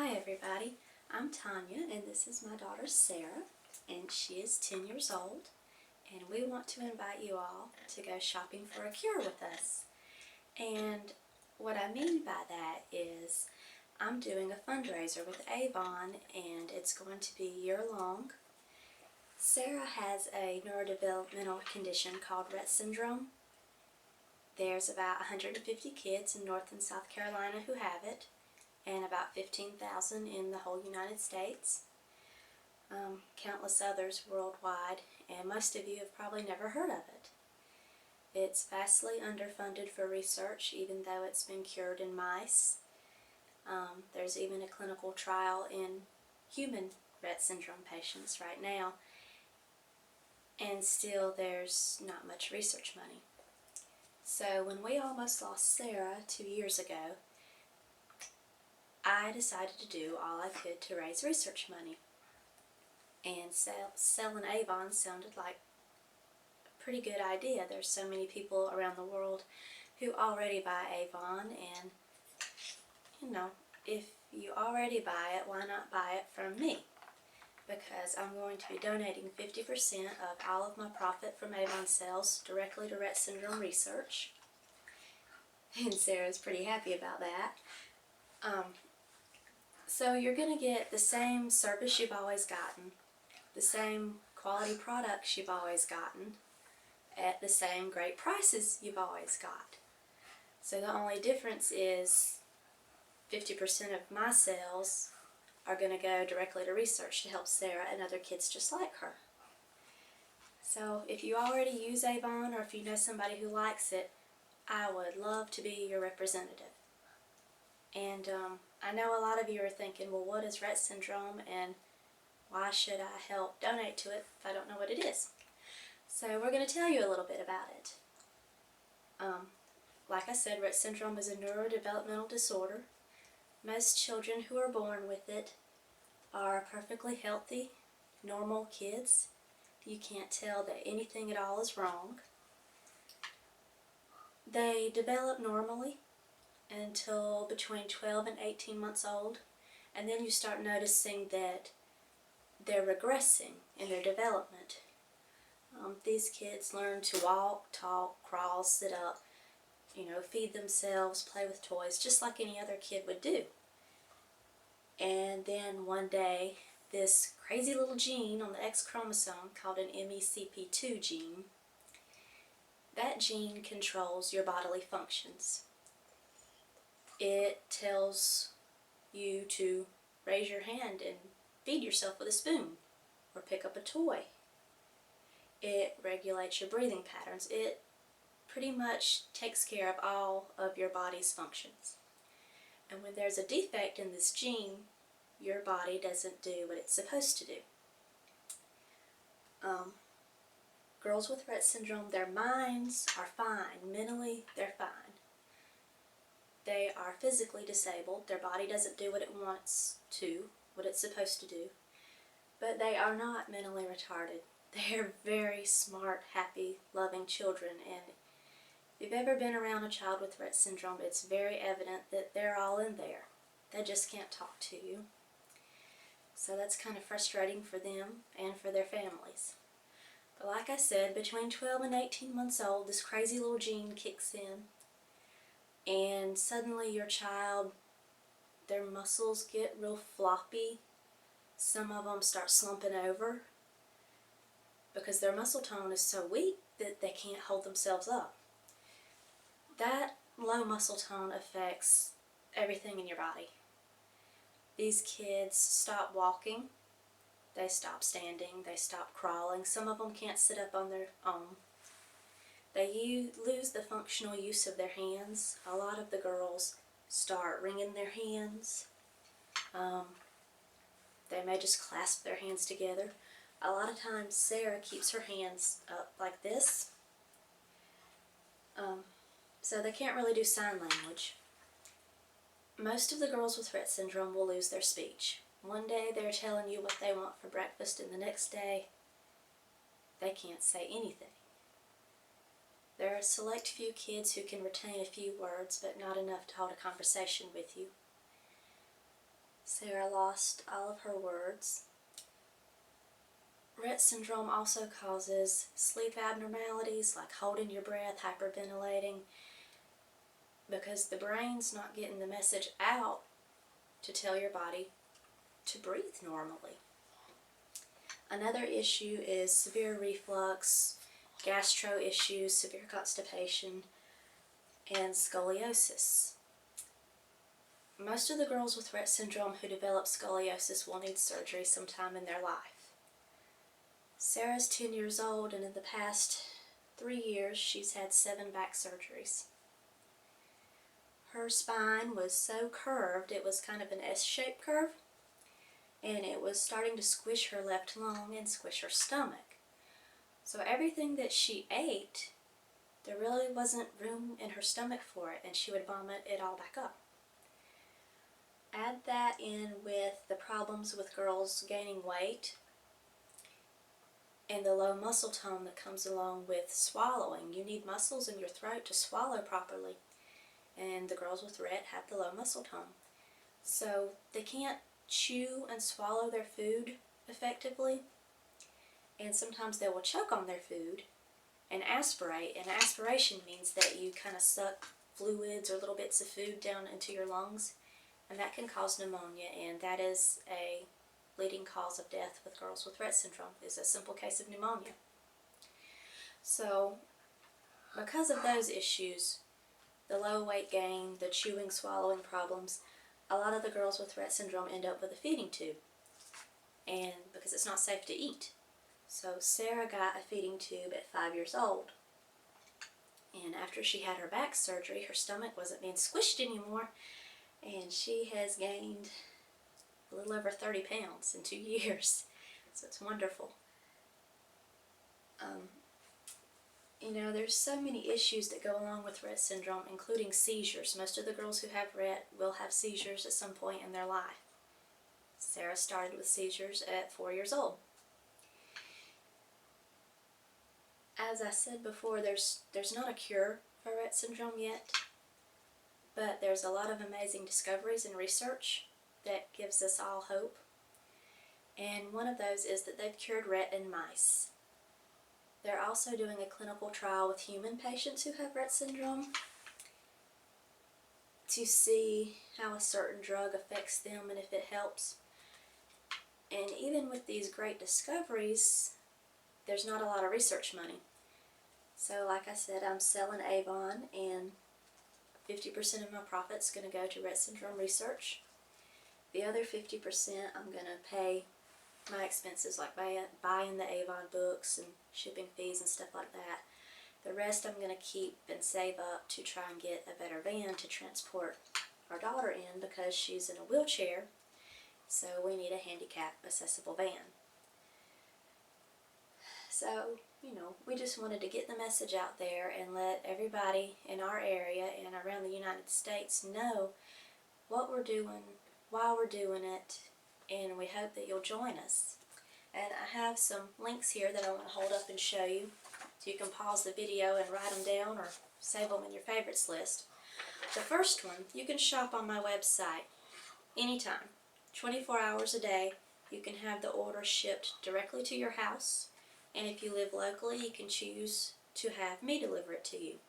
Hi everybody, I'm Tanya and this is my daughter Sarah and she is 10 years old and we want to invite you all to go shopping for a cure with us. And what I mean by that is I'm doing a fundraiser with Avon and it's going to be year-long. Sarah has a neurodevelopmental condition called Rett syndrome. There's about 150 kids in North and South Carolina who have it, and about 15,000 in the whole United States. Countless others worldwide, and most of you have probably never heard of it. It's vastly underfunded for research, even though it's been cured in mice. There's even a clinical trial in human Rett syndrome patients right now, and still there's not much research money. So when we almost lost Sarah 2 years ago, I decided to do all I could to raise research money. And selling Avon sounded like a pretty good idea. There's so many people around the world who already buy Avon, and you know, if you already buy it, why not buy it from me? Because I'm going to be donating 50% of all of my profit from Avon sales directly to Rett syndrome research. And Sarah's pretty happy about that. So you're going to get the same service you've always gotten, the same quality products you've always gotten, at the same great prices you've always got. So the only difference is 50% of my sales are going to go directly to research to help Sarah and other kids just like her. So if you already use Avon, or if you know somebody who likes it, I would love to be your representative. And I know a lot of you are thinking, well, what is Rett syndrome and why should I help donate to it if I don't know what it is? So we're going to tell you a little bit about it. Like I said, Rett syndrome is a neurodevelopmental disorder. Most children who are born with it are perfectly healthy, normal kids. You can't tell that anything at all is wrong. They develop normally until between 12 and 18 months old, and then you start noticing that they're regressing in their development. These kids learn to walk, talk, crawl, sit up, feed themselves, play with toys, just like any other kid would do. And then one day, this crazy little gene on the X chromosome called an MECP2 gene, that gene controls your bodily functions. It tells you to raise your hand and feed yourself with a spoon or pick up a toy. It regulates your breathing patterns. It pretty much takes care of all of your body's functions. And when there's a defect in this gene, your body doesn't do what it's supposed to do. Girls with Rett syndrome, their minds are fine. Mentally, they're fine. They are physically disabled. Their body doesn't do what it wants to, what it's supposed to do. But they are not mentally retarded. They're very smart, happy, loving children. And if you've ever been around a child with Rett syndrome, it's very evident that they're all in there. They just can't talk to you. So that's kind of frustrating for them and for their families. But like I said, between 12 and 18 months old, this crazy little gene kicks in. And suddenly your child, their muscles get real floppy. Some of them start slumping over because their muscle tone is so weak that they can't hold themselves up. That low muscle tone affects everything in your body. These kids stop walking, they stop standing, they stop crawling. Some of them can't sit up on their own. They lose the functional use of their hands. A lot of the girls start wringing their hands. They may just clasp their hands together. A lot of times Sarah keeps her hands up like this. So they can't really do sign language. Most of the girls with Rett syndrome will lose their speech. One day they're telling you what they want for breakfast, and the next day they can't say anything. There are a select few kids who can retain a few words, but not enough to hold a conversation with you. Sarah lost all of her words. Rett syndrome also causes sleep abnormalities like holding your breath, hyperventilating, because the brain's not getting the message out to tell your body to breathe normally. Another issue is severe reflux, gastro issues, severe constipation, and scoliosis. Most of the girls with Rett syndrome who develop scoliosis will need surgery sometime in their life. Sarah's 10 years old, and in the past 3 years she's had 7 back surgeries. Her spine was so curved, it was kind of an S-shaped curve, and it was starting to squish her left lung and squish her stomach. So everything that she ate, there really wasn't room in her stomach for it, and she would vomit it all back up. Add that in with the problems with girls gaining weight and the low muscle tone that comes along with swallowing. You need muscles in your throat to swallow properly, and the girls with Rett have the low muscle tone. So they can't chew and swallow their food effectively, and sometimes they will choke on their food and aspirate, and aspiration means that you kind of suck fluids or little bits of food down into your lungs, and that can cause pneumonia, and that is a leading cause of death with girls with Rett syndrome, is a simple case of pneumonia. So because of those issues, the low weight gain, the chewing, swallowing problems, a lot of the girls with Rett syndrome end up with a feeding tube, and because it's not safe to eat. So Sarah got a feeding tube at 5 years old, and after she had her back surgery, her stomach wasn't being squished anymore, and she has gained a little over 30 pounds in 2 years. So it's wonderful. You know, there's so many issues that go along with Rett syndrome, including seizures. Most of the girls who have Rett will have seizures at some point in their life. Sarah started with seizures at 4 years old. As I said before, there's not a cure for Rett syndrome yet, but there's a lot of amazing discoveries and research that gives us all hope. And one of those is that they've cured Rett in mice. They're also doing a clinical trial with human patients who have Rett syndrome to see how a certain drug affects them and if it helps. And even with these great discoveries, there's not a lot of research money. So like I said, I'm selling Avon, and 50% of my profit's going to go to Rett syndrome research. The other 50% I'm going to pay my expenses, like buying the Avon books and shipping fees and stuff like that. The rest I'm going to keep and save up to try and get a better van to transport our daughter in, because she's in a wheelchair, so we need a handicap accessible van. So, you know, we just wanted to get the message out there and let everybody in our area and around the United States know what we're doing, why we're doing it, and we hope that you'll join us. And I have some links here that I want to hold up and show you, so you can pause the video and write them down or save them in your favorites list. The first one, you can shop on my website anytime, 24 hours a day. You can have the order shipped directly to your house, and if you live locally, you can choose to have me deliver it to you.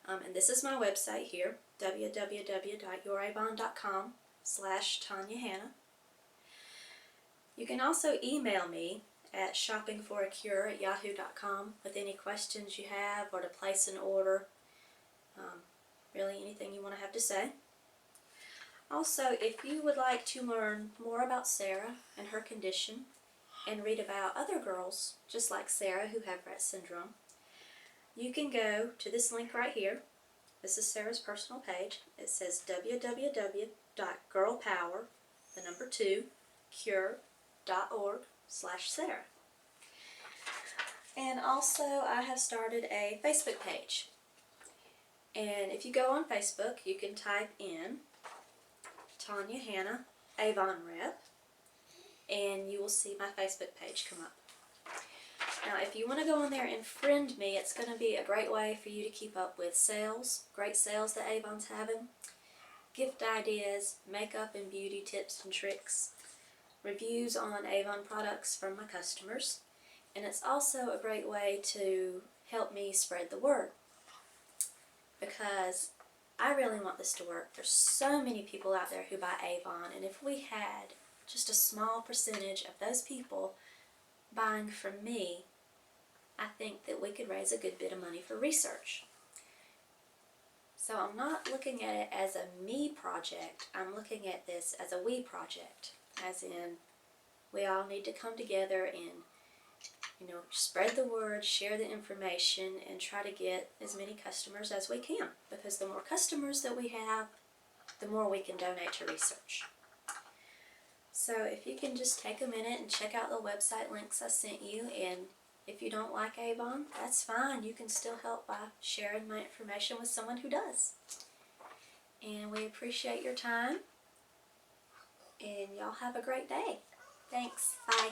And this is my website here, www.youravon.com/Tanya Hanna. You can also email me at shoppingforacure@yahoo.com with any questions you have, or to place an order, really anything you want to have to say. Also, if you would like to learn more about Sarah and her condition, and read about other girls just like Sarah who have Rett syndrome, you can go to this link right here. This is Sarah's personal page. It says www.girlpower2cure.org/Sarah. And also, I have started a Facebook page. And if you go on Facebook, you can type in Tanya Hanna Avon Rep, and you will see my Facebook page come up. Now, if you want to go on there and friend me, it's going to be a great way for you to keep up with sales, great sales that Avon's having. gift ideas, makeup and beauty tips and tricks, reviews on Avon products from my customers, and it's also a great way to help me spread the word, because I really want this to work. There's so many people out there who buy Avon, and if we had just a small percentage of those people buying from me, I think that we could raise a good bit of money for research. So I'm not looking at it as a me project, I'm looking at this as a we project, as in we all need to come together and, spread the word, share the information, and try to get as many customers as we can, because the more customers that we have, the more we can donate to research. So if you can just take a minute and check out the website links I sent you, and if you don't like Avon, that's fine. You can still help by sharing my information with someone who does. And we appreciate your time, and y'all have a great day. Thanks. Bye.